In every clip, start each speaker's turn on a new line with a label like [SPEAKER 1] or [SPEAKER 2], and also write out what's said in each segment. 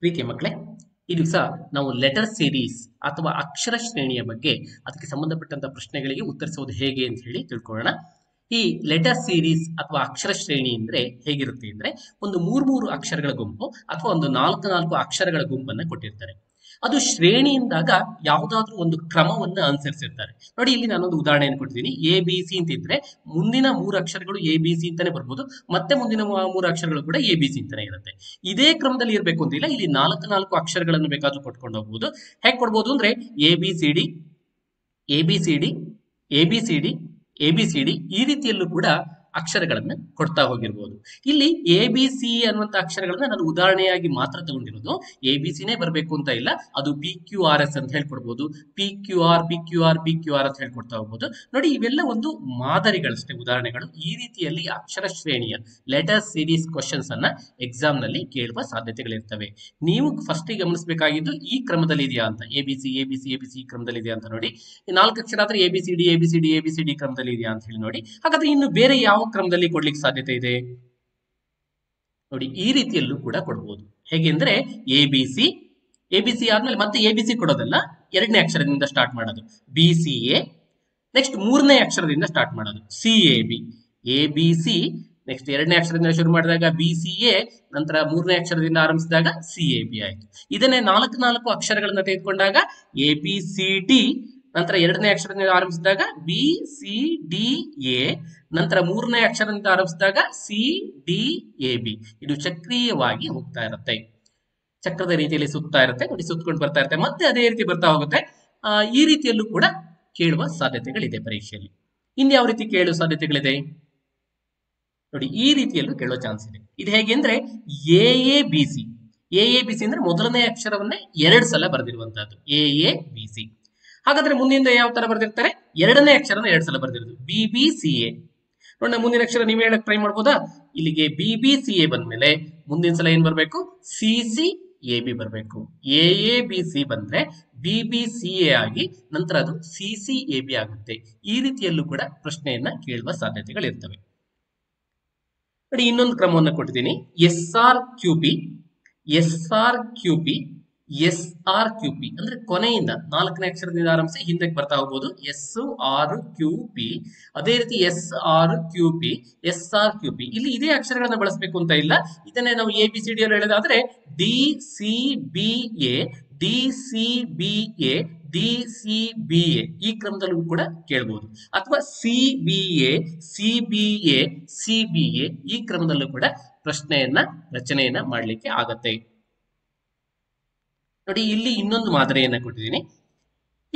[SPEAKER 1] ಪ್ರೀತಿಯ ಮಕ್ಕಳೇ, ಈ ದಿವಸ ನಾವು ಲೆಟರ್ ಸೀರೀಸ್ ಅಥವಾ ಅಕ್ಷರ ಶ್ರೇಣಿಯ ಬಗ್ಗೆ ಅದಕ್ಕೆ ಸಂಬಂಧಪಟ್ಟಂತ ಪ್ರಶ್ನೆಗಳಿಗೆ ಉತ್ತರಿಸುವುದು ಹೇಗೆ ಅಂತ ಹೇಳಿ ತಿಳ್ಕೊಳ್ಳೋಣ. ಈ ಲೆಟರ್ ಸೀರೀಸ್ ಅಥವಾ ಅಕ್ಷರ ಶ್ರೇಣಿ ಅಂದ್ರೆ ಹೇಗಿರುತ್ತೆ ಅಂದ್ರೆ ಒಂದು ಮೂರು ಅಕ್ಷರಗಳ ಗುಂಪು ಅಥವಾ ಒಂದು ನಾಲ್ಕು ಅಕ್ಷರಗಳ ಗುಂಪನ್ನ ಕೊಟ್ಟಿರ್ತಾರೆ. ಅದು ಶ್ರೇಣಿ ಎಂದಾಗ ಯಾವುದಾದ್ರೂ ಒಂದು ಕ್ರಮವನ್ನ ಅನುಸರಿಸಿರ್ತಾರೆ. ನೋಡಿ, ಇಲ್ಲಿ ನಾನೊಂದು ಉದಾಹರಣೆಯನ್ನು ಕೊಟ್ಟಿದ್ದೀನಿ. ಎ ಬಿ ಸಿ ಅಂತ ಇದ್ರೆ ಮುಂದಿನ ಮೂರು ಅಕ್ಷರಗಳು ಎ ಬಿ ಸಿ ಅಂತಾನೆ ಬರ್ಬೋದು, ಮತ್ತೆ ಮುಂದಿನ ಮೂರು ಅಕ್ಷರಗಳು ಕೂಡ ಎ ಬಿ ಸಿ ಅಂತಾನೆ ಇರುತ್ತೆ. ಇದೇ ಕ್ರಮದಲ್ಲಿ ಇರಬೇಕು ಅಂತಿಲ್ಲ. ಇಲ್ಲಿ ನಾಲ್ಕು ಅಕ್ಷರಗಳನ್ನು ಬೇಕಾದ್ರೂ ಕೊಟ್ಕೊಂಡು ಹೋಗ್ಬೋದು. ಹೇಗೆ ಕೊಡ್ಬೋದು ಅಂದ್ರೆ A B C D, A B C D, A B C D, A B C D ಈ ರೀತಿಯಲ್ಲೂ ಕೂಡ ಅಕ್ಷರಗಳನ್ನ ಕೊಡ್ತಾ ಹೋಗಿರ್ಬೋದು. ಇಲ್ಲಿ ಎ ಬಿ ಸಿ ಅನ್ನುವಂತ ಅಕ್ಷರಗಳನ್ನ ನಾನು ಉದಾಹರಣೆಯಾಗಿ ಮಾತ್ರ ತಗೊಂಡಿರೋದು. ಎ ಬಿ ಸಿನೇ ಬರಬೇಕು ಅಂತ ಇಲ್ಲ. ಅದು ಪಿ ಕ್ಯೂ ಆರ್ ಎಸ್ ಅಂತ ಹೇಳ್ಕೊಡ್ಬೋದು, P Q R P Q R P Q R ಅಂತ ಹೇಳ್ಕೊಡ್ತಾ ಹೋಗ್ಬೋದು. ನೋಡಿ, ಇವೆಲ್ಲ ಒಂದು ಮಾದರಿಗಳಷ್ಟೇ, ಉದಾಹರಣೆಗಳು. ಈ ರೀತಿಯಲ್ಲಿ ಅಕ್ಷರ ಶ್ರೇಣಿಯ ಲೆಟರ್ ಸೀರೀಸ್ ಕ್ವಶನ್ಸ್ ಅನ್ನ ಎಕ್ಸಾಮ್ ನಲ್ಲಿ ಕೇಳುವ ಸಾಧ್ಯತೆಗಳಿರ್ತವೆ. ನೀವು ಫಸ್ಟ್ ಗಮನಿಸಬೇಕಾಗಿದ್ದು ಈ ಕ್ರಮದಲ್ಲಿ ಇದೆಯಾ ಅಂತ. A B C A B C A B C ಕ್ರಮದಲ್ಲಿ ಇದೆಯಾ ಅಂತ ನೋಡಿ. ಈ ನಾಲ್ಕು ಅಕ್ಷರ ಆದ್ರೆ A B C D A B C D A B C D ಕ್ರಮದಲ್ಲಿ ಇದೆಯಾ ಅಂತ ಹೇಳಿ ನೋಡಿ. ಹಾಗಾದ್ರೆ ಇನ್ನು ಬೇರೆ ಯಾವ ಕ್ರಮದಲ್ಲಿ ಕೊಡ್ಲಿಕ್ಕೆ ಸಾಧ್ಯತೆ ಇದೆ ನೋಡಿ. ಈ ರೀತಿಯಲ್ಲೂ ಕೂಡ ಕೊಡಬಹುದು. ಹೇಗೆ ಅಂದ್ರೆ ಎ ಬಿ ಸಿ ಆದ್ಮೇಲೆ ಮತ್ತೆ ಎ ಬಿ ಸಿ ಕೊಡೋದಲ್ಲ, ಎರಡನೇ ಅಕ್ಷರದಿಂದ ಸ್ಟಾರ್ಟ್ ಮಾಡೋದು ಬಿ ಸಿ ಎ, ನೆಕ್ಸ್ಟ್ ಮೂರನೇ ಅಕ್ಷರದಿಂದ ಸ್ಟಾರ್ಟ್ ಮಾಡೋದು C A B. A B C next ಎರಡನೇ ಅಕ್ಷರದಿಂದ ಶುರು ಮಾಡಿದಾಗ ಬಿ ಸಿ ಎ, ನಂತರ ಮೂರನೇ ಅಕ್ಷರದಿಂದ ಆರಂಭಿಸಿದಾಗ ಸಿ ಎ ಬಿ ಆಯ್ತು. ಇದನ್ನೇ ನಾಲ್ಕು ಅಕ್ಷರಗಳನ್ನ ತೆಗೆದುಕೊಂಡಾಗ ಎ ಬಿ ಸಿ ಡಿ, ನಂತರ ಎರಡನೇ ಅಕ್ಷರದಿಂದ ಆರಂಭಿಸಿದಾಗ ಬಿ ಸಿ ಡಿ ಎ, ನಂತರ ಮೂರನೇ ಅಕ್ಷರದಿಂದ ಆರಂಭಿಸಿದಾಗ ಸಿ ಡಿ ಎ ಬಿ. ಇದು ಚಕ್ರೀಯವಾಗಿ ಹೋಗ್ತಾ ಇರುತ್ತೆ, ಚಕ್ರದ ರೀತಿಯಲ್ಲಿ ಸುತ್ತಾ ಇರುತ್ತೆ. ನೋಡಿ, ಸುತ್ಕೊಂಡು ಬರ್ತಾ ಇರುತ್ತೆ, ಮತ್ತೆ ಅದೇ ರೀತಿ ಬರ್ತಾ ಹೋಗುತ್ತೆ. ಈ ರೀತಿಯಲ್ಲೂ ಕೂಡ ಕೇಳುವ ಸಾಧ್ಯತೆಗಳಿದೆ ಪರೀಕ್ಷೆಯಲ್ಲಿ. ಇನ್ಯಾವ ರೀತಿ ಕೇಳುವ ಸಾಧ್ಯತೆಗಳಿದೆ ನೋಡಿ, ಈ ರೀತಿಯಲ್ಲೂ ಕೇಳೋ ಚಾನ್ಸ್ ಇದೆ. ಇದು ಹೇಗೆ ಅಂದ್ರೆ A A B C. A A B C ಅಂದ್ರೆ ಮೊದಲನೇ ಅಕ್ಷರವನ್ನೇ 2 ಸಲ ಬರೆದಿರುವಂತಹದ್ದು ಎ ಎ ಬಿ ಸಿ. ಹಾಗಾದ್ರೆ ಮುಂದಿನ ಯಾವ ತರ ಬರೆದಿರ್ತಾರೆ? ಎರಡನೇ ಅಕ್ಷರನ 2 ಸಲ ಬರೆದಿರೋದು ಬಿ ಬಿ ಸಿ ಎ. ನೋಡಿ, ಮುಂದಿನ ಅಕ್ಷರ ನೀವು ಹೇಳಕ್ ಟ್ರೈ ಮಾಡ್ಬೋದಾ? ಇಲ್ಲಿಗೆ ಬಿ ಬಿ ಸಿ ಎ ಬಂದ್ಮೇಲೆ ಮುಂದಿನ ಸಲ ಏನ್ ಬರ್ಬೇಕು? ಸಿ ಸಿ ಎ ಬಿ ಬರ್ಬೇಕು. ಎ ಎ ಬಿ ಸಿ ಬಂದ್ರೆ ಬಿ ಬಿ ಸಿ ಎ ಆಗಿ ನಂತರ ಅದು ಸಿ ಸಿ ಎ ಬಿ ಆಗುತ್ತೆ. ಈ ರೀತಿಯಲ್ಲೂ ಕೂಡ ಪ್ರಶ್ನೆಯನ್ನ ಕೇಳುವ ಸಾಧ್ಯತೆಗಳಿರ್ತವೆ. ನೋಡಿ, ಇನ್ನೊಂದು ಕ್ರಮವನ್ನು ಕೊಟ್ಟಿದ್ದೀನಿ. S R Q P, S R Q P, S R Q P ಅಂದ್ರೆ ಕೊನೆಯಿಂದ ನಾಲ್ಕನೇ ಅಕ್ಷರದಿಂದ ಆರಂಭಿಸಿ ಹಿಂದಕ್ಕೆ ಬರ್ತಾ ಹೋಗ್ಬೋದು. ಎಸ್ ಆರ್ ಕ್ಯೂ ಪಿ, ಅದೇ ರೀತಿ S R Q P, S R Q P. ಇಲ್ಲಿ ಇದೇ ಅಕ್ಷರಗಳನ್ನ ಬಳಸಬೇಕು ಅಂತ ಇಲ್ಲ. ಇದನ್ನೇ ನಾವು ಎ ಬಿ ಸಿ ಡಿ ಅಲ್ಲಿ ಹೇಳೋದಾದ್ರೆ D C B A, D C B A, D C B A ಈ ಕ್ರಮದಲ್ಲೂ ಕೂಡ ಕೇಳಬಹುದು. ಅಥವಾ C B A, C B A, C B A ಈ ಕ್ರಮದಲ್ಲೂ ಕೂಡ ಪ್ರಶ್ನೆಯನ್ನ ರಚನೆಯನ್ನ ಮಾಡ್ಲಿಕ್ಕೆ ಆಗತ್ತೆ. ನೋಡಿ, ಇಲ್ಲಿ ಇನ್ನೊಂದು ಮಾದರಿಯನ್ನ ಕೊಟ್ಟಿದ್ದೀನಿ.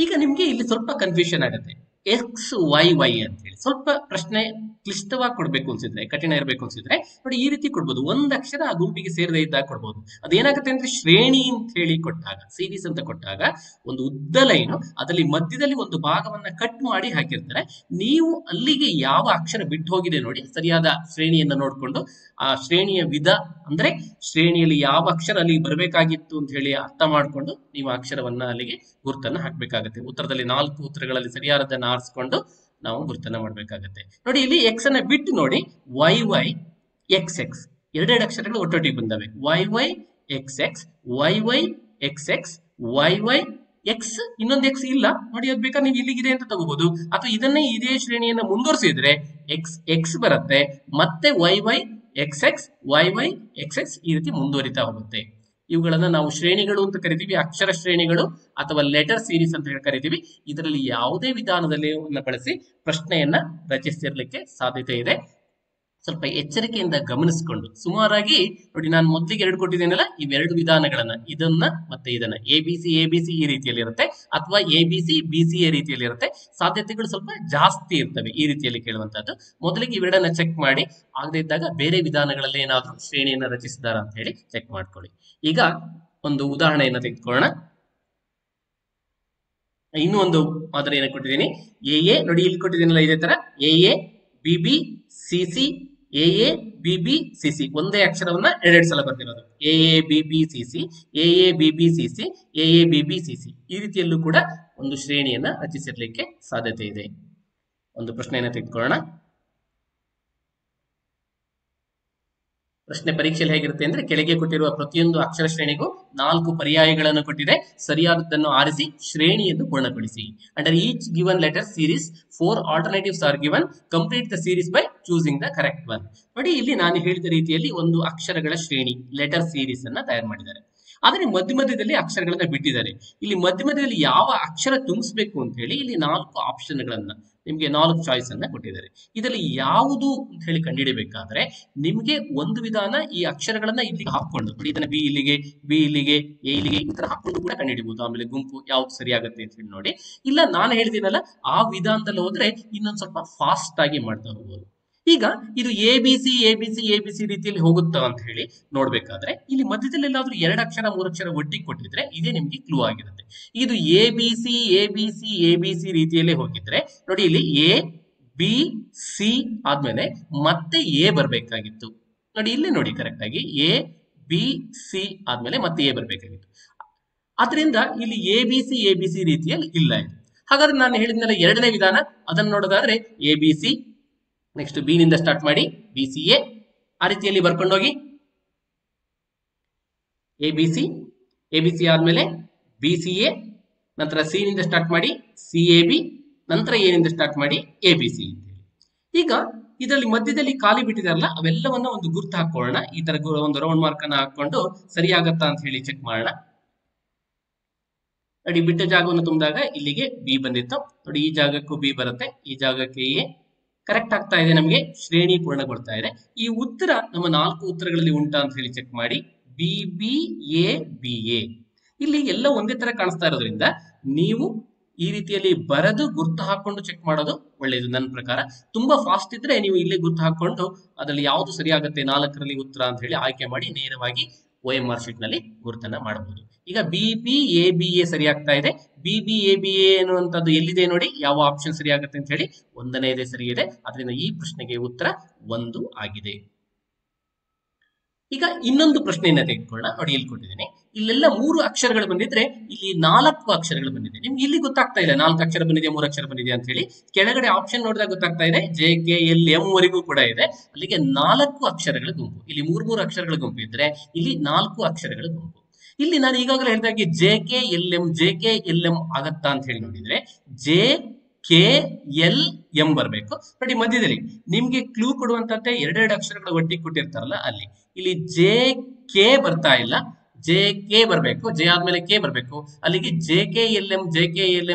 [SPEAKER 1] ಈಗ ನಿಮ್ಗೆ ಇಲ್ಲಿ ಸ್ವಲ್ಪ ಕನ್ಫ್ಯೂಷನ್ ಆಗುತ್ತೆ. ಎಕ್ಸ್ ವೈ ವೈ ಅಂತ ಹೇಳಿ ಸ್ವಲ್ಪ ಪ್ರಶ್ನೆ ಕ್ಲಿಷ್ಟವಾಗಿ ಕೊಡ್ಬೇಕು ಅನ್ಸಿದ್ರೆ, ಕಠಿಣ ಇರಬೇಕು ಅನ್ಸಿದ್ರೆ ನೋಡಿ, ಈ ರೀತಿ ಕೊಡ್ಬೋದು. ಒಂದ್ ಅಕ್ಷರ ಆ ಗುಂಪಿಗೆ ಸೇರದೇ ಇದ್ದಾಗ ಕೊಡ್ಬೋದು. ಅದೇನಾಗುತ್ತೆ ಅಂದ್ರೆ ಶ್ರೇಣಿ ಅಂತ ಹೇಳಿ ಕೊಟ್ಟಾಗ, ಸೀರೀಸ್ ಅಂತ ಕೊಟ್ಟಾಗ ಒಂದು ಉದ್ದ ಲೈನು, ಅದರಲ್ಲಿ ಮಧ್ಯದಲ್ಲಿ ಒಂದು ಭಾಗವನ್ನ ಕಟ್ ಮಾಡಿ ಹಾಕಿರ್ತಾರೆ. ನೀವು ಅಲ್ಲಿಗೆ ಯಾವ ಅಕ್ಷರ ಬಿಟ್ಟು ಹೋಗಿದೆ ನೋಡಿ, ಸರಿಯಾದ ಶ್ರೇಣಿಯನ್ನ ನೋಡ್ಕೊಂಡು ಆ ಶ್ರೇಣಿಯ ವಿಧ ಅಂದ್ರೆ ಶ್ರೇಣಿಯಲ್ಲಿ ಯಾವ ಅಕ್ಷರ ಅಲ್ಲಿ ಬರಬೇಕಾಗಿತ್ತು ಅಂತ ಹೇಳಿ ಅರ್ಥ ಮಾಡ್ಕೊಂಡು ನೀವು ಅಕ್ಷರವನ್ನ ಅಲ್ಲಿಗೆ ಗುರುತನ್ನ ಹಾಕ್ಬೇಕಾಗತ್ತೆ. ಉತ್ತರದಲ್ಲಿ 4 ಉತ್ತರಗಳಲ್ಲಿ ಸರಿಯಾದದನ್ನ ಆರಿಸ್ಕೊಂಡು ನಾವು ಗುರುತನ್ನ ಮಾಡ್ಬೇಕಾಗತ್ತೆ. ನೋಡಿ, ಇಲ್ಲಿ ಎಕ್ಸ್ ಅನ್ನ ಬಿಟ್ಟು ನೋಡಿ, ವೈ ವೈ ಎಕ್ಸ್ ಎಕ್ಸ್ ಎರಡೆರಡು ಅಕ್ಷರಗಳು ಒಟ್ಟೊಟ್ಟಿಗೆ ಬಂದವೆ. Y Y X X, Y Y X X, Y Y X, ಇನ್ನೊಂದು ಎಕ್ಸ್ ಇಲ್ಲ ನೋಡಿ. ಅದ್ ಬೇಕಾದ್ರೆ ನೀವು ಇಲ್ಲಿಗಿದೆ ಅಂತ ತಗೋಬಹುದು. ಅಥವಾ ಇದನ್ನೇ ಇದೇ ಶ್ರೇಣಿಯನ್ನ ಮುಂದುವರಿಸಿದ್ರೆ ಎಕ್ಸ್ ಎಕ್ಸ್ ಬರುತ್ತೆ, ಮತ್ತೆ Y Y X X, Y Y X X ಈ ರೀತಿ ಮುಂದುವರಿತಾ ಹೋಗುತ್ತೆ. ಇವುಗಳನ್ನ ನಾವು ಶ್ರೇಣಿಗಳು ಅಂತ ಕರಿತೀವಿ, ಅಕ್ಷರ ಶ್ರೇಣಿಗಳು ಅಥವಾ ಲೆಟರ್ ಸೀರೀಸ್ ಅಂತ ಹೇಳಿ ಕರಿತೀವಿ. ಇದರಲ್ಲಿ ಯಾವುದೇ ವಿಧಾನದಲ್ಲಿ ಬಳಸಿ ಪ್ರಶ್ನೆಯನ್ನ ರಚಿಸಿರ್ಲಿಕ್ಕೆ ಸಾಧ್ಯತೆ ಇದೆ. ಸ್ವಲ್ಪ ಎಚ್ಚರಿಕೆಯಿಂದ ಗಮನಿಸಿಕೊಂಡು ಸುಮಾರಾಗಿ ನೋಡಿ, ನಾನು ಮೊದಲಿಗೆ 2 ಕೊಟ್ಟಿದ್ದೇನಲ್ಲ, ಇವೆರಡು ವಿಧಾನಗಳನ್ನ, ಇದನ್ನ ಮತ್ತೆ ಇದನ್ನ ಎ ಬಿ ಸಿ ಈ ರೀತಿಯಲ್ಲಿ ಇರುತ್ತೆ, ಅಥವಾ A B C B C A ರೀತಿಯಲ್ಲಿ ಇರುತ್ತೆ. ಸಾಧ್ಯತೆಗಳು ಸ್ವಲ್ಪ ಜಾಸ್ತಿ ಇರ್ತವೆ ಈ ರೀತಿಯಲ್ಲಿ ಕೇಳುವಂತಹದ್ದು. ಮೊದಲಿಗೆ ಇವೆರಡನ್ನ ಚೆಕ್ ಮಾಡಿ, ಆಗದೇ ಇದ್ದಾಗ ಬೇರೆ ವಿಧಾನಗಳಲ್ಲಿ ಏನಾದ್ರೂ ಶ್ರೇಣಿಯನ್ನ ರಚಿಸಿದಾರ ಅಂತ ಹೇಳಿ ಚೆಕ್ ಮಾಡ್ಕೊಳ್ಳಿ. ಈಗ ಒಂದು ಉದಾಹರಣೆಯನ್ನ ತೆಗೆದುಕೊಳ್ಳೋಣ. ಇನ್ನೂ ಒಂದು ಮಾದರಿಯನ್ನು ಕೊಟ್ಟಿದ್ದೀನಿ. ಎ ಎ ನೋಡಿ, ಇಲ್ಲಿ ಕೊಟ್ಟಿದ್ದೀನಲ್ಲ ಇದೇ ತರ A A B B C C, A A B B C C ಒಂದೇ ಅಕ್ಷರವನ್ನ 2 ಸಲ ಬರ್ತಿರೋದು. A A B B C C, A A B B C C, A A B B C C ಈ ರೀತಿಯಲ್ಲೂ ಕೂಡ ಒಂದು ಶ್ರೇಣಿಯನ್ನ ರಚಿಸಿರ್ಲಿಕ್ಕೆ ಸಾಧ್ಯತೆ ಇದೆ. ಒಂದು ಪ್ರಶ್ನೆಯನ್ನ ತೆಗೆದುಕೊಳ್ಳೋಣ. ಪ್ರಶ್ನೆ ಪರೀಕ್ಷೆಯಲ್ಲಿ ಹೇಗಿರುತ್ತೆ ಅಂದ್ರೆ ಕೆಳಗೆ ಕೊಟ್ಟಿರುವ ಪ್ರತಿಯೊಂದು ಅಕ್ಷರ ಶ್ರೇಣಿಗೂ 4 ಪರ್ಯಾಯಗಳನ್ನು ಕೊಟ್ಟಿದೆ. ಸರಿಯಾದದ್ದನ್ನು ಆರಿಸಿ ಶ್ರೇಣಿಯನ್ನು ಪೂರ್ಣಗೊಳಿಸಿ. Under each given letter series 4 alternatives are given. Complete the series by choosing the correct one. ನೋಡಿ, ಇಲ್ಲಿ ನಾನು ಹೇಳಿದ ರೀತಿಯಲ್ಲಿ ಒಂದು ಅಕ್ಷರಗಳ ಶ್ರೇಣಿ ಲೆಟರ್ ಸೀರೀಸ್ ಅನ್ನ ತಯಾರು ಮಾಡಿದ್ದಾರೆ. ಆದರೆ ಮಧ್ಯದಲ್ಲಿ ಅಕ್ಷರಗಳನ್ನ ಬಿಟ್ಟಿದ್ದಾರೆ. ಇಲ್ಲಿ ಮಧ್ಯದಲ್ಲಿ ಯಾವ ಅಕ್ಷರ ತುಂಬಿಸಬೇಕು ಅಂತ ಹೇಳಿ ಇಲ್ಲಿ 4 ಆಪ್ಷನ್ಗಳನ್ನ, ನಿಮಗೆ 4 ಚಾಯ್ಸ್ ಅನ್ನ ಕೊಟ್ಟಿದ್ದಾರೆ. ಇದರಲ್ಲಿ ಯಾವುದು ಅಂತ ಹೇಳಿ ಕಂಡುಹಿಡಬೇಕಾದ್ರೆ ನಿಮಗೆ ಒಂದು ವಿಧಾನ ಈ ಅಕ್ಷರಗಳನ್ನ ಇಲ್ಲಿಗೆ ಹಾಕೊಂಡು, ಇದನ್ನ ಬಿ ಇಲ್ಲಿಗೆ, ಬಿ ಇಲ್ಲಿಗೆ, ಎ ಇಲ್ಲಿಗೆ, ಈ ತರ ಹಾಕೊಂಡು ಕೂಡ ಕಂಡುಹಿಡಬಹುದು. ಆಮೇಲೆ ಗುಂಪು ಯಾವ್ದು ಸರಿಯಾಗುತ್ತೆ ಅಂತ ಹೇಳಿ ನೋಡಿ. ಇಲ್ಲ, ನಾನು ಹೇಳಿದಿನಲ್ಲ ಆ ವಿಧಾನದಲ್ಲಿ ಹೋದ್ರೆ ಇನ್ನೊಂದು ಸ್ವಲ್ಪ ಫಾಸ್ಟ್ ಆಗಿ ಮಾಡ್ತಾ ಹೋಗ್ಬೋದು. ಈಗ ಇದು A B C A B C A B C ರೀತಿಯಲ್ಲಿ ಹೋಗುತ್ತಾ ಅಂತ ಹೇಳಿ ನೋಡ್ಬೇಕಾದ್ರೆ ಇಲ್ಲಿ ಮಧ್ಯದಲ್ಲಿ ಎಲ್ಲಾದ್ರೂ 2 ಅಕ್ಷರ 3 ಅಕ್ಷರ ಒಟ್ಟಿಗೆ ಕೊಟ್ಟಿದ್ರೆ ಇದೇ ನಿಮ್ಗೆ ಕ್ಲೂ ಆಗಿರುತ್ತೆ. ಇದು A B C A B C A B C ರೀತಿಯಲ್ಲೇ ಹೋಗಿದ್ರೆ ನೋಡಿ, ಇಲ್ಲಿ ಎ ಬಿ ಸಿ ಆದ್ಮೇಲೆ ಮತ್ತೆ ಎ ಬರ್ಬೇಕಾಗಿತ್ತು. ನೋಡಿ ಇಲ್ಲಿ ನೋಡಿ ಕರೆಕ್ಟ್ ಆಗಿ ಎ ಬಿ ಸಿ ಆದ್ಮೇಲೆ ಮತ್ತೆ ಎ ಬರ್ಬೇಕಾಗಿತ್ತು. ಆದ್ರಿಂದ ಇಲ್ಲಿ ಎ ಬಿ ಸಿ ರೀತಿಯಲ್ಲಿ ಇಲ್ಲ ಇದು. ಹಾಗಾದ್ರೆ ನಾನು ಹೇಳಿದ್ನಲ್ಲ ಎರಡನೇ ವಿಧಾನ, ಅದನ್ನು ನೋಡೋದಾದ್ರೆ A B C, next B ನಿಂದ ಸ್ಟಾರ್ಟ್ ಮಾಡಿ ಬಿ ಸಿ ಎ, ಆ ರೀತಿಯಲ್ಲಿ ಬರ್ಕೊಂಡೋಗಿ ಎ ಬಿ ಸಿ ಆದ್ಮೇಲೆ ಬಿ ಸಿ ಎ, ನಂತರ ಸಿ ನಿಂದ ಸ್ಟಾರ್ಟ್ ಮಾಡಿ ಸಿ ಎ ಬಿ, ನಂತರ ಎ ನಿಂದ ಸ್ಟಾರ್ಟ್ ಮಾಡಿ ಎ ಬಿ ಸಿ ಅಂತ ಹೇಳಿ. ಈಗ ಇದರಲ್ಲಿ ಮಧ್ಯದಲ್ಲಿ ಖಾಲಿ ಬಿಟ್ಟಿದಾರಲ್ಲ ಅವೆಲ್ಲವನ್ನ ಒಂದು ಗುರ್ತು ಹಾಕೊಳ್ಳೋಣ. ಈ ತರ ಒಂದು ರೌಂಡ್ ಮಾರ್ಕ್ ಅನ್ನ ಹಾಕೊಂಡು ಸರಿಯಾಗತ್ತಾ ಅಂತ ಹೇಳಿ ಚೆಕ್ ಮಾಡೋಣ. ನೋಡಿ, ಬಿಟ್ಟ ಜಾಗವನ್ನು ತುಂಬಿದಾಗ ಇಲ್ಲಿಗೆ ಬಿ ಬಂದಿತ್ತು. ನೋಡಿ, ಈ ಜಾಗಕ್ಕೂ ಬಿ ಬರುತ್ತೆ, ಈ ಜಾಗಕ್ಕೆ ಎ. ಕರೆಕ್ಟ್ ಆಗ್ತಾ ಇದೆ, ನಮಗೆ ಶ್ರೇಣಿ ಪೂರ್ಣಗೊಳ್ತಾ ಇದೆ. ಈ ಉತ್ತರ ನಮ್ಮ 4 ಉತ್ತರಗಳಲ್ಲಿ ಉಂಟಾ ಅಂತ ಹೇಳಿ ಚೆಕ್ ಮಾಡಿ. B B A B A, ಇಲ್ಲಿ ಎಲ್ಲ ಒಂದೇ ತರ ಕಾಣಿಸ್ತಾ ಇರೋದ್ರಿಂದ ನೀವು ಈ ರೀತಿಯಲ್ಲಿ ಬರೆದು ಗುರ್ತು ಹಾಕೊಂಡು ಚೆಕ್ ಮಾಡೋದು ಒಳ್ಳೆಯದು. ನನ್ನ ಪ್ರಕಾರ ತುಂಬಾ ಫಾಸ್ಟ್ ಇದ್ರೆ ನೀವು ಇಲ್ಲಿ ಗುರ್ತು ಹಾಕೊಂಡು ಅದರಲ್ಲಿ ಯಾವುದು ಸರಿಯಾಗುತ್ತೆ 4ರಲ್ಲಿ ಉತ್ತರ ಅಂತ ಹೇಳಿ ಆಯ್ಕೆ ಮಾಡಿ ನೇರವಾಗಿ OMR ಶೀಟ್ ನಲ್ಲಿ ಗುರುತನ್ನ ಮಾಡಬಹುದು. ಈಗ B B A B A ಸರಿ ಆಗ್ತಾ ಇದೆ. B B A B A ಅನ್ನುವಂಥದ್ದು ಎಲ್ಲಿದೆ ನೋಡಿ, ಯಾವ ಆಪ್ಷನ್ ಸರಿ ಆಗುತ್ತೆ ಅಂತ ಹೇಳಿ 1ನೇ ಸರಿ ಇದೆ. ಅದರಿಂದ ಈ ಪ್ರಶ್ನೆಗೆ ಉತ್ತರ 1 ಆಗಿದೆ. ಈಗ ಇನ್ನೊಂದು ಪ್ರಶ್ನೆಯನ್ನ ತೆಗೆದುಕೊಳ್ಳೋಣ. ನೋಡಿ, ಇಲ್ಲಿ ಕೊಟ್ಟಿದ್ದೀನಿ, ಇಲ್ಲೆಲ್ಲ 3 ಅಕ್ಷರಗಳು ಬಂದಿದ್ರೆ ಇಲ್ಲಿ 4 ಅಕ್ಷರಗಳು ಬಂದಿದೆ. ನಿಮ್ಗೆ ಇಲ್ಲಿ ಗೊತ್ತಾಗ್ತಾ ಇಲ್ಲ 4 ಅಕ್ಷರ ಬಂದಿದೆ 3 ಅಕ್ಷರ ಬಂದಿದೆ ಅಂತ ಹೇಳಿ. ಕೆಳಗಡೆ ಆಪ್ಷನ್ ನೋಡಿದಾಗ ಗೊತ್ತಾಗ್ತಾ ಇದೆ ಜೆ ಕೆ ಎಲ್ ಎಂ ವರೆಗೂ ಕೂಡ ಇದೆ. ಅಲ್ಲಿಗೆ 4 ಅಕ್ಷರಗಳ ಗುಂಪು. ಇಲ್ಲಿ 3 ಅಕ್ಷರಗಳ ಗುಂಪು ಇದ್ರೆ ಇಲ್ಲಿ 4 ಅಕ್ಷರಗಳ ಗುಂಪು. ಇಲ್ಲಿ ನಾನು ಈಗಾಗಲೇ ಹೇಳಿದಾಗೆ ಜೆ ಕೆ ಎಲ್ ಎಂ ಆಗತ್ತಾ ಅಂತ ಹೇಳಿ ನೋಡಿದ್ರೆ ಜೆ ಕೆ ಎಲ್ ಎಂ ಬರಬೇಕು. ನೋಡಿ, ಮಧ್ಯದಲ್ಲಿ ನಿಮ್ಗೆ ಕ್ಲೂ ಕೊಡುವಂತದ್ದೇ 2 ಅಕ್ಷರಗಳ ಒಟ್ಟಿಗೆ ಕೊಟ್ಟಿರ್ತಾರಲ್ಲ ಅಲ್ಲಿ. ಇಲ್ಲಿ ಜೆ ಕೆ ಬರ್ತಾ ಇಲ್ಲ, ಜೆ ಕೆ ಬರಬೇಕು, ಜೆ ಆದ್ಮೇಲೆ ಕೆ ಬರಬೇಕು. ಅಲ್ಲಿಗೆ ಜೆ ಕೆ ಎಲ್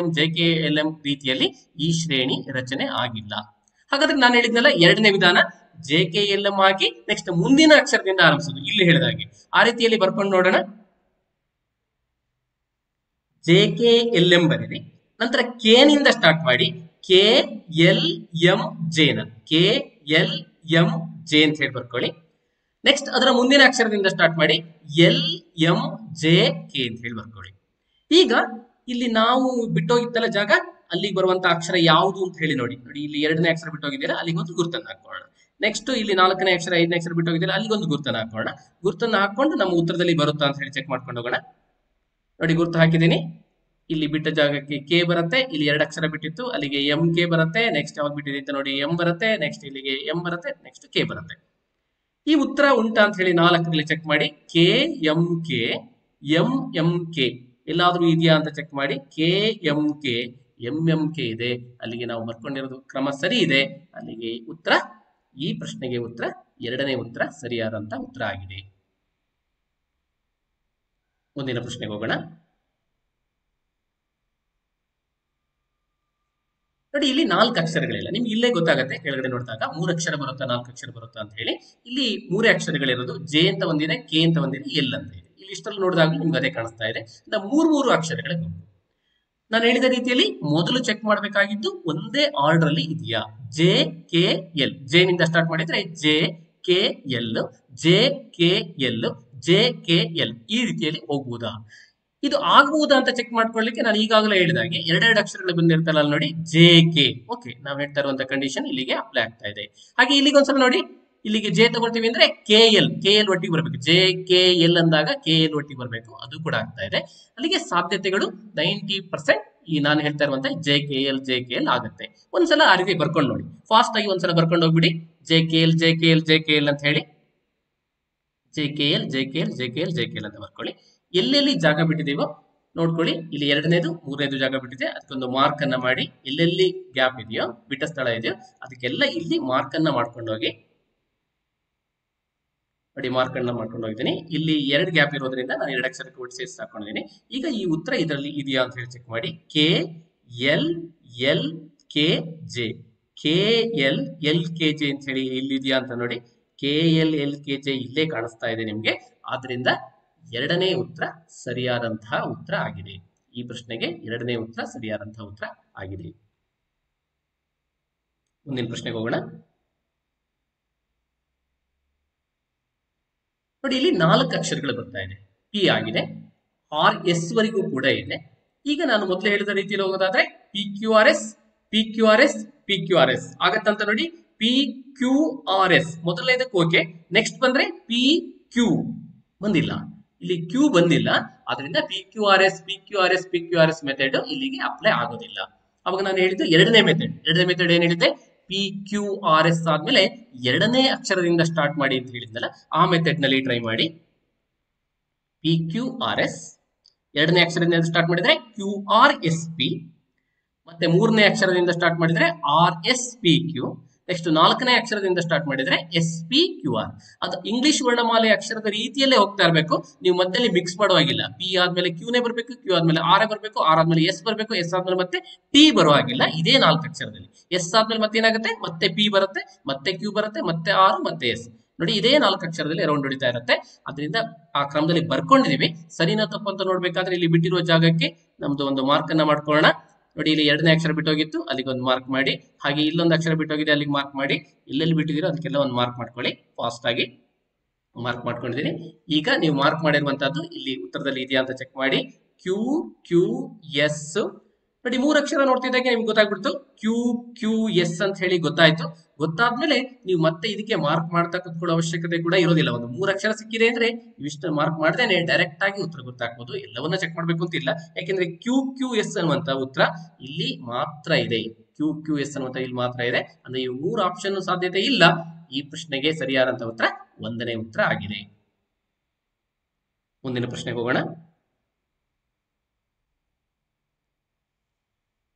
[SPEAKER 1] ಎಂ ರೀತಿಯಲ್ಲಿ ಈ ಶ್ರೇಣಿ ರಚನೆ ಆಗಿಲ್ಲ. ಹಾಗಾದ್ರೆ ನಾನು ಹೇಳಿದ್ನಲ್ಲ 2ನೇ ವಿಧಾನ, ಜೆ ಕೆ ಎಲ್ ಎಂ ಹಾಕಿ ನೆಕ್ಸ್ಟ್ ಮುಂದಿನ ಅಕ್ಷರದಿಂದ ಆರಂಭಿಸೋದು. ಇಲ್ಲಿ ಹೇಳಿದಾಗೆ ಆ ರೀತಿಯಲ್ಲಿ ಬರ್ಕೊಂಡು ನೋಡೋಣ. ಜೆ ಕೆ ಎಲ್ ಎಂ ಬರೀರಿ, ನಂತರ ಕೆ ನಿಂದ ಸ್ಟಾರ್ಟ್ ಮಾಡಿ ಕೆ ಎಲ್ ಎಂ ಜೆನ ಕೆ ಎಲ್ ಎಂ ಜೆ ಅಂತ ಹೇಳಿ ಬರ್ಕೊಳ್ಳಿ. ನೆಕ್ಸ್ಟ್ ಅದರ ಮುಂದಿನ ಅಕ್ಷರದಿಂದ ಸ್ಟಾರ್ಟ್ ಮಾಡಿ ಎಲ್ ಎಂ ಜೆ ಕೆ ಅಂತ ಹೇಳಿ ಬರ್ಕೊಳ್ಳಿ. ಈಗ ಇಲ್ಲಿ ನಾವು ಬಿಟ್ಟೋಗಿದ್ದಲ್ಲ ಜಾಗ, ಅಲ್ಲಿಗೆ ಬರುವಂತ ಅಕ್ಷರ ಯಾವುದು ಅಂತ ಹೇಳಿ ನೋಡಿ. ನೋಡಿ, ಇಲ್ಲಿ 2ನೇ ಅಕ್ಷರ ಬಿಟ್ಟೋಗಿದ್ದೀರಾ, ಅಲ್ಲಿಗೆ ಒಂದು ಗುರುತನ್ನು ಹಾಕೋಣ. ನೆಕ್ಸ್ಟ್ ಇಲ್ಲಿ 4ನೇ ಅಕ್ಷರ 5ನೇ ಅಕ್ಷರ ಬಿಟ್ಟೋಗಿದ್ದೀರಾ, ಅಲ್ಲಿಗೆ ಒಂದು ಗುರುತನ್ನು ಹಾಕೋಣ. ಗುರುತನ್ನು ಹಾಕೊಂಡು ನಮ್ಮ ಉತ್ತರದಲ್ಲಿ ಬರುತ್ತಾ ಅಂತ ಹೇಳಿ ಚೆಕ್ ಮಾಡ್ಕೊಂಡು ಹೋಗೋಣ. ನೋಡಿ, ಗುರುತು ಹಾಕಿದ್ದೀನಿ. ಇಲ್ಲಿ ಬಿಟ್ಟ ಜಾಗಕ್ಕೆ ಕೆ ಬರುತ್ತೆ, ಇಲ್ಲಿ 2 ಅಕ್ಷರ ಬಿಟ್ಟಿತ್ತು, ಅಲ್ಲಿಗೆ ಎಂ ಕೆ ಬರುತ್ತೆ. ನೆಕ್ಸ್ಟ್ ಯಾವ್ದು ಬಿಟ್ಟಿದೆ ಅಂತ ನೋಡಿ, ಎಂ ಬರುತ್ತೆ. ನೆಕ್ಸ್ಟ್ ಇಲ್ಲಿಗೆ ಎಂ ಬರುತ್ತೆ, ನೆಕ್ಸ್ಟ್ ಕೆ ಬರುತ್ತೆ. ಈ ಉತ್ತರ ಉಂಟಾ ಅಂತ ಹೇಳಿ 4ರಲ್ಲಿ ಚೆಕ್ ಮಾಡಿ. K M K M M K ಎಲ್ಲಾದ್ರೂ ಇದೆಯಾ ಅಂತ ಚೆಕ್ ಮಾಡಿ. K M K M M K ಇದೆ, ಅಲ್ಲಿಗೆ ನಾವು ಬರ್ಕೊಂಡಿರೋದು ಕ್ರಮ ಸರಿ ಇದೆ. ಅಲ್ಲಿಗೆ ಉತ್ತರ, ಈ ಪ್ರಶ್ನೆಗೆ ಉತ್ತರ 2ನೇ ಉತ್ತರ ಸರಿಯಾದಂತ ಉತ್ತರ ಆಗಿದೆ. ಮುಂದಿನ ಪ್ರಶ್ನೆಗೆ ಹೋಗೋಣ. ನೋಡಿ, ಇಲ್ಲಿ 4 ಅಕ್ಷರಗಳಿಲ್ಲ. ನಿಮ್ಗೆ ಇಲ್ಲೇ ಗೊತ್ತಾಗುತ್ತೆ ಕೆಳಗಡೆ ನೋಡಿದಾಗ 3 ಅಕ್ಷರ ಬರುತ್ತಾ 4 ಅಕ್ಷರ ಬರುತ್ತಾ ಅಂತ ಹೇಳಿ. ಇಲ್ಲಿ 3 ಅಕ್ಷರಗಳಿರೋದು, ಜೆ ಅಂತ ಒಂದಿದೆ, ಕೆ ಅಂತ ಒಂದಿದೆ, ಎಲ್ ಅಂತ ಇದೆ. ಇಲ್ಲಿ ಇಷ್ಟರಲ್ಲಿ ನೋಡಿದಾಗ ನಿಮ್ಗೆ ಅದೇ ಕಾಣಿಸ್ತಾ ಇದೆ. 3 ಅಕ್ಷರಗಳ ಗುಂಪು. ನಾನು ಹೇಳಿದ ರೀತಿಯಲ್ಲಿ ಮೊದಲು ಚೆಕ್ ಮಾಡಬೇಕಾಗಿದ್ದು ಒಂದೇ ಆರ್ಡರ್ ಅಲ್ಲಿ ಇದೆಯಾ. ಜೆ ಕೆ ಎಲ್, ಜೆ ನಿಂದ ಸ್ಟಾರ್ಟ್ ಮಾಡಿದ್ರೆ J K L, J K L, J K L ಈ ರೀತಿಯಲ್ಲಿ ಹೋಗ್ಬೋದಾ, ಇದು ಆಗಬಹುದಾ ಅಂತ ಚೆಕ್ ಮಾಡ್ಕೊಳ್ಳಿಕ್ಕೆ ನಾನು ಈಗಾಗಲೇ ಹೇಳಿದಾಗೆ 2 ಅಕ್ಷರಗಳು ಬಂದಿರ್ತಲ್ಲ ಅಲ್ಲಿ ನೋಡಿ, ಜೆ ಕೆ. ಓಕೆ, ನಾವು ಹೇಳ್ತಾ ಇರುವಂತ ಕಂಡೀಷನ್ ಇಲ್ಲಿಗೆ ಅಪ್ಲೈ ಆಗ್ತಾ ಇದೆ. ಹಾಗೆ ಇಲ್ಲಿಗೆ ಒಂದ್ಸಲ ನೋಡಿ, ಇಲ್ಲಿಗೆ ಜೆ ತಗೊಳ್ತೀವಿ ಅಂದ್ರೆ ಕೆ ಎಲ್ ಒಟ್ಟಿಗೆ ಬರಬೇಕು. ಜೆ ಕೆ ಎಲ್ ಅಂದಾಗ ಕೆ ಎಲ್ ಒಟ್ಟಿಗೆ ಬರಬೇಕು, ಅದು ಕೂಡ ಆಗ್ತಾ ಇದೆ. ಅಲ್ಲಿಗೆ ಸಾಧ್ಯತೆಗಳು 90% ಈ ನಾನು ಹೇಳ್ತಾ ಇರುವಂತ ಜೆ ಕೆ ಎಲ್ ಆಗುತ್ತೆ. ಒಂದ್ಸಲ ಆ ರೀತಿ ಬರ್ಕೊಂಡು ನೋಡಿ, ಫಾಸ್ಟ್ ಆಗಿ ಒಂದ್ಸಲ ಬರ್ಕೊಂಡು ಹೋಗ್ಬಿಡಿ. ಜೆ ಕೆ ಎಲ್ ಅಂತ ಹೇಳಿ JKL JKL JKL JKL ಅಂತ ಬರ್ಕೊಳ್ಳಿ. ಎಲ್ಲೆಲ್ಲಿ ಜಾಗ ಬಿಟ್ಟಿದೀವೋ ನೋಡ್ಕೊಳ್ಳಿ. ಇಲ್ಲಿ ಎರಡನೇದು ಮೂರನೇದು ಜಾಗ ಬಿಟ್ಟಿದೆ, ಅದಕ್ಕೊಂದು ಮಾರ್ಕ್ ಅನ್ನ ಮಾಡಿ. ಎಲ್ಲೆಲ್ಲಿ ಗ್ಯಾಪ್ ಇದೆಯೋ, ಬಿಟ್ಟ ಸ್ಥಳ ಇದೆಯೋ ಅದಕ್ಕೆಲ್ಲ ಇಲ್ಲಿ ಮಾರ್ಕ್ ಅನ್ನ ಮಾಡ್ಕೊಂಡು ಹೋಗಿ. ನೋಡಿ, ಮಾರ್ಕ್ ಅನ್ನ ಮಾಡ್ಕೊಂಡು ಹೋಗಿದ್ದೀನಿ. ಇಲ್ಲಿ ಎರಡು ಗ್ಯಾಪ್ ಇರೋದ್ರಿಂದ ನಾನು ಎರಡು ಅಕ್ಷರಕ್ಕೆ ಒಟ್ಟು ಸೇರಿಸಿ ಹಾಕೊಂಡಿದ್ದೀನಿ. ಈಗ ಈ ಉತ್ತರ ಇದರಲ್ಲಿ ಇದೆಯಾ ಅಂತ ಹೇಳಿ ಚೆಕ್ ಮಾಡಿ. KLLKJ KLLKJ ಅಂತ ಹೇಳಿ ಇಲ್ಲಿದೆಯಾ ಅಂತ ನೋಡಿ. KLLKJ ಇಲ್ಲೇ ಕಾಣಿಸ್ತಾ ಇದೆ ನಿಮ್ಗೆ. ಆದ್ರಿಂದ ಎರಡನೇ ಉತ್ತರ ಸರಿಯಾದಂತಹ ಉತ್ತರ ಆಗಿದೆ. ಈ ಪ್ರಶ್ನೆಗೆ ಎರಡನೇ ಉತ್ತರ ಸರಿಯಾದಂತಹ ಉತ್ತರ ಆಗಿದೆ. ಮುಂದಿನ ಪ್ರಶ್ನೆಗೆ ಹೋಗೋಣ. ನೋಡಿ, ಇಲ್ಲಿ 4 ಅಕ್ಷರಗಳು ಬರ್ತಾ ಇದೆ. P ಆಗಿದೆ, RS ವರೆಗೂ ಕೂಡ ಇದೆ. ಈಗ ನಾನು ಮೊದಲೇ ಹೇಳಿದ ರೀತಿಯಲ್ಲಿ ಹೋಗೋದಾದ್ರೆ PQRS PQRS PQRS ಆಗತ್ತಂತ ನೋಡಿ. PQRS ಮೊದಲನೇದಕ್ಕೆ ಓಕೆ. ನೆಕ್ಸ್ಟ್ ಬಂದ್ರೆ PQ ಬಂದಿಲ್ಲ, ಇಲ್ಲಿ Q ಬಂದಿಲ್ಲ. ಆದ್ರಿಂದ PQRS ಮೆಥಡ್ ಇಲ್ಲಿಗೆ ಅಪ್ಲೈ ಆಗೋದಿಲ್ಲ. ಅವಾಗ ನಾನು ಹೇಳಿದ್ದು ಎರಡನೇ ಮೆಥಡ್ ಏನ್ ಹೇಳಿದ್ದೆ? PQRS ಆದ್ಮೇಲೆ ಎರಡನೇ ಅಕ್ಷರದಿಂದ ಸ್ಟಾರ್ಟ್ ಮಾಡಿ ಅಂತ ಹೇಳಿದ್ನಲ್ಲ, ಆ ಮೆಥಡ್ ನಲ್ಲಿ ಟ್ರೈ ಮಾಡಿ. PQRS ಎರಡನೇ ಅಕ್ಷರದಿಂದ ಸ್ಟಾರ್ಟ್ ಮಾಡಿದ್ರೆ QRSP, ಮತ್ತೆ ಮೂರನೇ ಅಕ್ಷರದಿಂದ ಸ್ಟಾರ್ಟ್ ಮಾಡಿದ್ರೆ RSPQ, ನೆಕ್ಸ್ಟ್ ನಾಲ್ಕನೇ ಅಕ್ಷರದಿಂದ ಸ್ಟಾರ್ಟ್ ಮಾಡಿದ್ರೆ SPQR. ಅದು ಇಂಗ್ಲಿಷ್ ವರ್ಣಮಾಲೆ ಅಕ್ಷರದ ರೀತಿಯಲ್ಲೇ ಹೋಗ್ತಾ ಇರಬೇಕು. ನೀವು ಮಧ್ಯದಲ್ಲಿ ಮಿಕ್ಸ್ ಮಾಡುವಾಗಿಲ್ಲ. P ಆದ್ಮೇಲೆ Qನೇ ಬರಬೇಕು, Q ಆದ್ಮೇಲೆ R ಬರಬೇಕು, R ಆದ್ಮೇಲೆ S ಬರಬೇಕು, S ಆದ್ಮೇಲೆ ಮತ್ತೆ T ಬರೋ ಹಾಗಿಲ್ಲ. ಇದೇ 4 ಅಕ್ಷರದಲ್ಲಿ S ಆದ್ಮೇಲೆ ಮತ್ತೆ ಏನಾಗುತ್ತೆ? ಮತ್ತೆ P ಬರುತ್ತೆ, ಮತ್ತೆ Q ಬರುತ್ತೆ, ಮತ್ತೆ R, ಮತ್ತೆ S. ನೋಡಿ, ಇದೇ 4 ಅಕ್ಷರದಲ್ಲಿ ರೌಂಡ್ ಹೊಡಿತಾ ಇರುತ್ತೆ. ಅದರಿಂದ ಆ ಕ್ರಮದಲ್ಲಿ ಬರ್ಕೊಂಡಿದೀವಿ. ಸರಿನಾ ತಪ್ಪು ಅಂತ ನೋಡ್ಬೇಕಾದ್ರೆ ಇಲ್ಲಿ ಬಿಟ್ಟಿರುವ ಜಾಗಕ್ಕೆ ನಮ್ದು ಒಂದು ಮಾರ್ಕ್ ಅನ್ನ ಮಾಡ್ಕೊಳ್ಳೋಣ. ನೋಡಿ, ಇಲ್ಲಿ ಎರಡನೇ ಅಕ್ಷರ ಬಿಟ್ಟೋಗಿತ್ತು, ಅಲ್ಲಿಗೆ ಒಂದು ಮಾರ್ಕ್ ಮಾಡಿ. ಹಾಗೆ ಇಲ್ಲೊಂದು ಅಕ್ಷರ ಬಿಟ್ಟೋಗಿದೆ, ಅಲ್ಲಿಗೆ ಮಾರ್ಕ್ ಮಾಡಿ. ಎಲ್ಲೆಲ್ಲಿ ಬಿಟ್ಟಿದ್ದೀರೋ ಅದಕ್ಕೆಲ್ಲ ಒಂದು ಮಾರ್ಕ್ ಮಾಡ್ಕೊಳ್ಳಿ. ಫಾಸ್ಟ್ ಆಗಿ ಮಾರ್ಕ್ ಮಾಡ್ಕೊಂಡಿದ್ದೀನಿ. ಈಗ ನೀವು ಮಾರ್ಕ್ ಮಾಡಿರುವಂತಹದ್ದು ಇಲ್ಲಿ ಉತ್ತರದಲ್ಲಿ ಇದೆಯಾ ಅಂತ ಚೆಕ್ ಮಾಡಿ. QQS. ನೋಡಿ, 3 ಅಕ್ಷರ ನೋಡ್ತಿದ್ದಾಗೆ ನಿಮ್ಗೆ ಗೊತ್ತಾಗ್ಬಿಡ್ತು. QQS ಅಂತ ಹೇಳಿ ಗೊತ್ತಾಯ್ತು. ಗೊತ್ತಾದ್ಮೇಲೆ ನೀವು ಮತ್ತೆ ಇದಕ್ಕೆ ಮಾರ್ಕ್ ಮಾಡ್ತಾ ಕೂತ್ಕೊಳ್ಳೋ ಅವಶ್ಯಕತೆ ಕೂಡ ಇರೋದಿಲ್ಲ. ಒಂದು 3 ಅಕ್ಷರ ಸಿಕ್ಕಿದೆ ಅಂದ್ರೆ ಇವಿಷ್ಟು ಮಾರ್ಕ್ ಮಾಡ್ದೇನೆ ಡೈರೆಕ್ಟ್ ಆಗಿ ಉತ್ತರ ಗೊತ್ತಾಗ್ಬೋದು. ಎಲ್ಲವನ್ನ ಚೆಕ್ ಮಾಡ್ಬೇಕು ಅಂತಿಲ್ಲ. ಯಾಕೆಂದ್ರೆ QQS ಅನ್ನುವಂತ ಉತ್ತರ ಇಲ್ಲಿ ಮಾತ್ರ ಇದೆ. QQS ಅನ್ನುವಂತ ಇಲ್ಲಿ ಮಾತ್ರ ಇದೆ. ಅಂದ್ರೆ ಈ 3 ಆಪ್ಷನ್ ಸಾಧ್ಯತೆ ಇಲ್ಲ. ಈ ಪ್ರಶ್ನೆಗೆ ಸರಿಯಾದಂತ ಉತ್ತರ 1ನೇ ಉತ್ತರ ಆಗಿದೆ. ಮುಂದಿನ ಪ್ರಶ್ನೆಗೆ ಹೋಗೋಣ.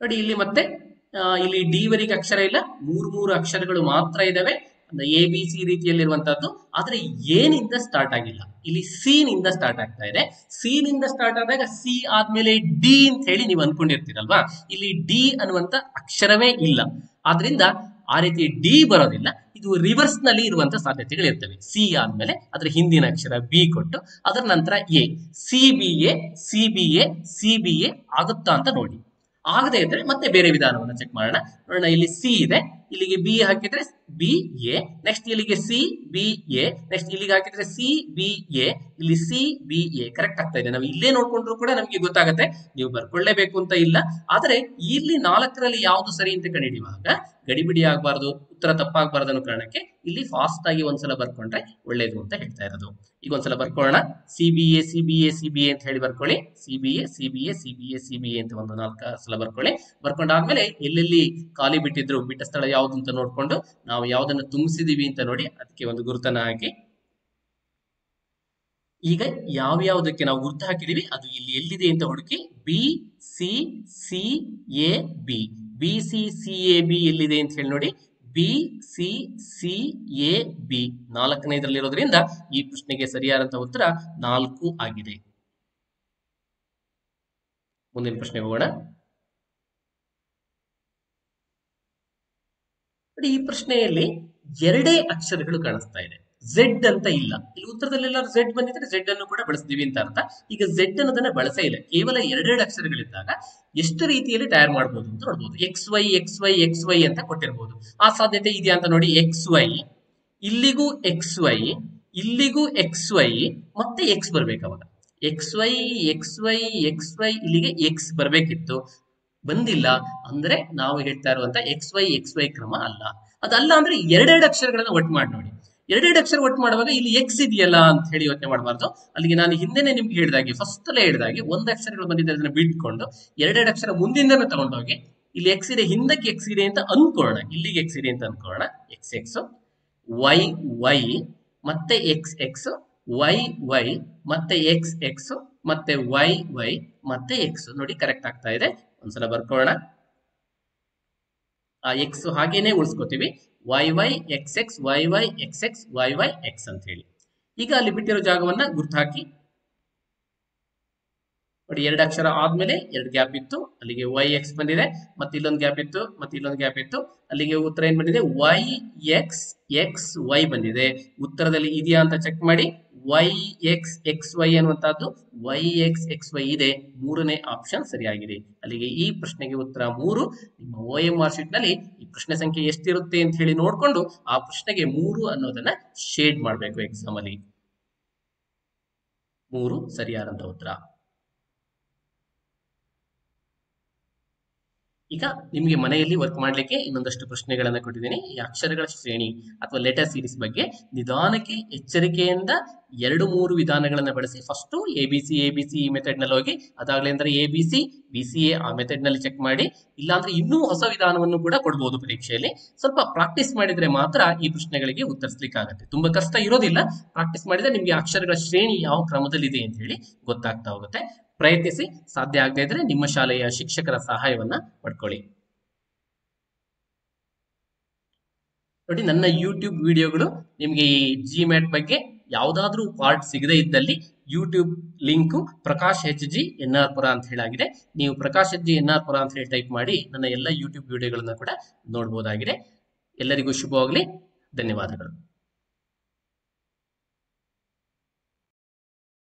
[SPEAKER 1] ನೋಡಿ, ಇಲ್ಲಿ ಮತ್ತೆ ಇಲ್ಲಿ ಡಿ ವರೆಗೆ ಅಕ್ಷರ ಇಲ್ಲ, 3 ಅಕ್ಷರಗಳು ಮಾತ್ರ ಇದಾವೆ. ಅಂದ್ರೆ ABC ರೀತಿಯಲ್ಲಿರುವಂತಹದ್ದು. ಆದ್ರೆ ಏನಿಂದ ಸ್ಟಾರ್ಟ್ ಆಗಿಲ್ಲ. ಇಲ್ಲಿ ಸಿ ನಿಂದ ಸ್ಟಾರ್ಟ್ ಆಗ್ತಾ ಇದೆ. ಸಿ ನಿಂದ ಸ್ಟಾರ್ಟ್ ಆದಾಗ ಸಿ ಆದ್ಮೇಲೆ ಡಿ ಅಂತ ಹೇಳಿ ನೀವು ಅನ್ಕೊಂಡಿರ್ತೀರಲ್ವಾ. ಇಲ್ಲಿ ಡಿ ಅನ್ನುವಂತ ಅಕ್ಷರವೇ ಇಲ್ಲ. ಆದ್ರಿಂದ ಆ ರೀತಿ ಡಿ ಬರೋದಿಲ್ಲ. ಇದು ರಿವರ್ಸ್ ನಲ್ಲಿ ಇರುವಂತ ಸಾಧ್ಯತೆಗಳು ಇರ್ತವೆ. ಸಿ ಆದ್ಮೇಲೆ ಅದ್ರ ಹಿಂದಿನ ಅಕ್ಷರ ಬಿ ಕೊಟ್ಟು ಅದರ ನಂತರ ಎ, CBA ಆಗುತ್ತಾ ಅಂತ ನೋಡಿ. ಆಗದೆ ಇದ್ರೆ ಮತ್ತೆ ಬೇರೆ ವಿಧಾನವನ್ನು ಚೆಕ್ ಮಾಡೋಣ. ನೋಡೋಣ, ಇಲ್ಲಿ ಸಿ ಇದೆ, ಇಲ್ಲಿಗೆ ಬಿ ಹಾಕಿದ್ರೆ BA, ನೆಕ್ಸ್ಟ್ ಇಲ್ಲಿಗೆ CBA, ನೆಕ್ಸ್ಟ್ ಇಲ್ಲಿಗೆ ಹಾಕಿದ್ರೆ CBA, ಇಲ್ಲಿ CBA ಕರೆಕ್ಟ್ ಆಗ್ತಾ ಇದೆ. ನಾವು ಇಲ್ಲೇ ನೋಡ್ಕೊಂಡ್ರು ಕೂಡ ನಮಗೆ ಗೊತ್ತಾಗುತ್ತೆ. ನೀವು ಬರ್ಕೊಳ್ಳೇಬೇಕು ಅಂತ ಇಲ್ಲ. ಆದ್ರೆ ಇಲ್ಲಿ 4ರಲ್ಲಿ ಯಾವ್ದು ಸರಿ ಅಂತ ಕಂಡುಹಿಡಿಯುವಾಗ ಗಡಿಬಿಡಿ ಆಗ್ಬಾರ್ದು, ಉತ್ತರ ತಪ್ಪಾಗಬಾರ್ದು ಅನ್ನೋ ಕಾರಣಕ್ಕೆ ಇಲ್ಲಿ ಫಾಸ್ಟ್ ಆಗಿ ಒಂದ್ಸಲ ಬರ್ಕೊಂಡ್ರೆ ಒಳ್ಳೇದು ಅಂತ ಹೇಳ್ತಾ ಇರೋದು. ಈಗ ಒಂದ್ಸಲ ಬರ್ಕೊಳ್ಳೋಣ. CBA ಅಂತ ಹೇಳಿ ಬರ್ಕೊಳ್ಳಿ. CBA ಅಂತ ಒಂದು 4 ಸಲ ಬರ್ಕೊಳ್ಳಿ. ಬರ್ಕೊಂಡಾದ್ಮೇಲೆ ಎಲ್ಲೆಲ್ಲಿ ಖಾಲಿ ಬಿಟ್ಟ ಸ್ಥಳ ಯಾವ್ದು ಅಂತ ನೋಡ್ಕೊಂಡು ನಾವು ಯಾವ್ದನ್ನ ತುಂಬಿಸಿದೀವಿ ಅಂತ ನೋಡಿ ಅದಕ್ಕೆ ಒಂದು ಗುರುತನ್ನ ಹಾಕಿ. ಈಗ ಯಾವ್ಯಾವುದಕ್ಕೆ ನಾವು ಗುರುತು ಹಾಕಿದೀವಿ ಅದು ಇಲ್ಲಿ ಎಲ್ಲಿದೆ ಅಂತ ಹುಡುಕಿ. BCCAB ಎಲ್ಲಿದೆ ಅಂತ ಹೇಳಿ ನೋಡಿ. BCCAB 4ನೇದಲ್ಲಿರೋದ್ರಿಂದ ಈ ಪ್ರಶ್ನೆಗೆ ಸರಿಯಾದಂತಹ ಉತ್ತರ 4 ಆಗಿದೆ. ಮುಂದಿನ ಪ್ರಶ್ನೆಗೆ ಹೋಗೋಣ. ಈ ಪ್ರಶ್ನೆಯಲ್ಲಿ 2 ಅಕ್ಷರಗಳು ಕಾಣಿಸ್ತಾ ಇದೆ. ಝೆಡ್ ಅಂತ ಇಲ್ಲ. ಇಲ್ಲಿ ಉತ್ತರದಲ್ಲೆಲ್ಲ ಝೆಡ್ ಬಂದಿದ್ರೆ ಝೆಡ್ ಅನ್ನು ಕೂಡ ಬಳಸ್ತೀವಿ ಅಂತ ಅರ್ಥ. ಈಗ ಝೆಡ್ ಅನ್ನೋದನ್ನ ಬಳಸೇ ಇಲ್ಲ. ಕೇವಲ 2 ಅಕ್ಷರಗಳಿದ್ದಾಗ ಎಷ್ಟು ರೀತಿಯಲ್ಲಿ ತಯಾರು ಮಾಡಬಹುದು ಅಂತ ನೋಡ್ಬೋದು. XY ಅಂತ ಕೊಟ್ಟಿರ್ಬೋದು. ಆ ಸಾಧ್ಯತೆ ಇದೆಯಾ ಅಂತ ನೋಡಿ. XY, ಇಲ್ಲಿಗೂ XY, ಇಲ್ಲಿಗೂ XY, ಮತ್ತೆ X ಬರ್ಬೇಕು. ಅವಾಗ XY ಇಲ್ಲಿಗೆ X ಬರ್ಬೇಕಿತ್ತು, ಬಂದಿಲ್ಲ. ಅಂದ್ರೆ ನಾವು ಹೇಳ್ತಾ ಇರುವಂತ XY ಕ್ರಮ ಅಲ್ಲ. ಅದಲ್ಲ ಅಂದ್ರೆ 2 ಅಕ್ಷರಗಳನ್ನ ಒಟ್ಟು ಮಾಡಿ ನೋಡಿ. 2 ಅಕ್ಷರ ಒಟ್ಟು ಮಾಡುವಾಗ ಇಲ್ಲಿ X ಇದೆಯಲ್ಲ ಅಂತ ಹೇಳಿ ಯೋಚನೆ ಮಾಡಬಾರ್ದು. ಅಲ್ಲಿಗೆ ನಾನು ಹಿಂದೆನೆ ನಿಮ್ಗೆ ಹೇಳಿದಾಗೆ, ಫಸ್ಟ್ ಅಲ್ಲೇ ಹೇಳಿದಾಗೆ 1 ಅಕ್ಷರಗಳು ಬಂದಿದೆ ಅದನ್ನ ಬಿಟ್ಕೊಂಡು 2 ಅಕ್ಷರ ಮುಂದಿಂದನೇ ತಗೊಂಡೋಗಿ ಇಲ್ಲಿ X ಇದೆ, ಹಿಂದಕ್ಕೆ X ಇದೆ ಅಂತ ಅನ್ಕೊಳ್ಳೋಣ. ಇಲ್ಲಿಗೆ X ಇದೆ ಅಂತ ಅನ್ಕೊಳ್ಳೋಣ. XX, Y ಮತ್ತೆ XX, ವೈ ವೈ ಮತ್ತೆ ಎಕ್ಸ್ ಎಕ್ಸ್ ಮತ್ತೆ ವೈ ವೈ ಮತ್ತೆ ಎಕ್ಸ್. ನೋಡಿ ಕರೆಕ್ಟ್ ಆಗ್ತಾ ಇದೆ. ಒಂದ್ಸಲ ಬರ್ಕೊಳ್ಳೋಣ. ಆ ಎಕ್ಸ್ ಹಾಗೇನೆ ಉಳಿಸ್ಕೋತೀವಿ. Y Y X X Y Y X X Y Y X ಅಂತ ಹೇಳಿ. ಈಗ ಅಲ್ಲಿ ಬಿಟ್ಟಿರೋ ಜಾಗವನ್ನ ಗುರ್ತು ಹಾಕಿ ನೋಡಿ. ಎರಡು ಅಕ್ಷರ ಆದ್ಮೇಲೆ ಎರಡು ಗ್ಯಾಪ್ ಇತ್ತು, ಅಲ್ಲಿಗೆ ವೈ ಎಕ್ಸ್ ಬಂದಿದೆ. ಮತ್ತೆ ಇಲ್ಲೊಂದು ಗ್ಯಾಪ್ ಇತ್ತು, ಮತ್ತೆ ಇಲ್ಲೊಂದು ಗ್ಯಾಪ್ ಇತ್ತು, ಅಲ್ಲಿಗೆ ಉತ್ತರ ಏನ್ ಬಂದಿದೆ? ವೈ ಎಕ್ಸ್ ಎಕ್ಸ್ ವೈ ಬಂದಿದೆ. ಉತ್ತರದಲ್ಲಿ ಇದೆಯಾ ಅಂತ ಚೆಕ್ ಮಾಡಿ. ವೈ ಎಕ್ಸ್ ಎಕ್ಸ್ ವೈ ಅನ್ನುವಂತಹದ್ದು ವೈ ಎಕ್ಸ್ ಎಕ್ಸ್ ವೈ ಇದೆ. ಮೂರನೇ ಆಪ್ಷನ್ ಸರಿಯಾಗಿದೆ. ಅಲ್ಲಿಗೆ ಈ ಪ್ರಶ್ನೆಗೆ ಉತ್ತರ 3. ನಿಮ್ಮ OMR ಶೀಟ್ ನಲ್ಲಿ ಈ ಪ್ರಶ್ನೆ ಸಂಖ್ಯೆ ಎಷ್ಟಿರುತ್ತೆ ಅಂತ ಹೇಳಿ ನೋಡ್ಕೊಂಡು ಆ ಪ್ರಶ್ನೆಗೆ 3 ಅನ್ನೋದನ್ನ ಶೇಡ್ ಮಾಡಬೇಕು ಎಕ್ಸಾಮ್ ಅಲ್ಲಿ. 3 ಸರಿಯಾದಂತ ಉತ್ತರ. ಈಗ ನಿಮಗೆ ಮನೆಯಲ್ಲಿ ವರ್ಕ್ ಮಾಡ್ಲಿಕ್ಕೆ ಇನ್ನೊಂದಷ್ಟು ಪ್ರಶ್ನೆಗಳನ್ನ ಕೊಟ್ಟಿದ್ದೀನಿ. ಈ ಅಕ್ಷರಗಳ ಶ್ರೇಣಿ ಅಥವಾ ಲೆಟರ್ ಸೀರೀಸ್ ಬಗ್ಗೆ ನಿಧಾನಕ್ಕೆ ಎಚ್ಚರಿಕೆಯಿಂದ 2-3 ವಿಧಾನಗಳನ್ನ ಬಳಸಿ ಫಸ್ಟ್ ABC ಈ ಮೆಥಡ್ ನಲ್ಲಿ ಹೋಗಿ, ಅದಾಗಲೇ ಅಂದ್ರೆ ABC BCA ಆ ಮೆಥಡ್ ನಲ್ಲಿ ಚೆಕ್ ಮಾಡಿ. ಇಲ್ಲಾಂದ್ರೆ ಇನ್ನೂ ಹೊಸ ವಿಧಾನವನ್ನು ಕೂಡ ಕೊಡ್ಬೋದು ಪರೀಕ್ಷೆಯಲ್ಲಿ. ಸ್ವಲ್ಪ ಪ್ರಾಕ್ಟೀಸ್ ಮಾಡಿದ್ರೆ ಮಾತ್ರ ಈ ಪ್ರಶ್ನೆಗಳಿಗೆ ಉತ್ತರಿಸಲಿಕ್ಕೆ ಆಗುತ್ತೆ. ತುಂಬಾ ಕಷ್ಟ ಇರೋದಿಲ್ಲ. ಪ್ರಾಕ್ಟೀಸ್ ಮಾಡಿದ್ರೆ ನಿಮ್ಗೆ ಅಕ್ಷರಗಳ ಶ್ರೇಣಿ ಯಾವ ಕ್ರಮದಲ್ಲಿದೆ ಅಂತ ಹೇಳಿ ಗೊತ್ತಾಗ್ತಾ ಹೋಗುತ್ತೆ. ಪ್ರಯತ್ನಿಸಿ. ಸಾಧ್ಯ ಆಗದೇ ಇದ್ರೆ ನಿಮ್ಮ ಶಾಲೆಯ ಶಿಕ್ಷಕರ ಸಹಾಯವನ್ನ ಪಡ್ಕೊಳ್ಳಿ. ನೋಡಿ, ನನ್ನ ಯೂಟ್ಯೂಬ್ ವಿಡಿಯೋಗಳು ನಿಮಗೆ ಈ ಜಿಮ್ಯಾಟ್ ಬಗ್ಗೆ ಯಾವುದಾದ್ರೂ ಪಾರ್ಟ್ ಸಿಗದೇ ಇದ್ದಲ್ಲಿ YouTube link Prakash HG NR ಪುರ ಅಂತ ಹೇಳಾಗಿದೆ. ನೀವು ಪ್ರಕಾಶ್ HG NR ಪುರ ಅಂತ ಹೇಳಿ ಟೈಪ್ ಮಾಡಿ ನನ್ನ ಎಲ್ಲ ಯೂಟ್ಯೂಬ್ ವಿಡಿಯೋಗಳನ್ನ ಕೂಡ ನೋಡಬಹುದಾಗಿದೆ. ಎಲ್ಲರಿಗೂ ಶುಭವಾಗಲಿ. ಧನ್ಯವಾದಗಳು.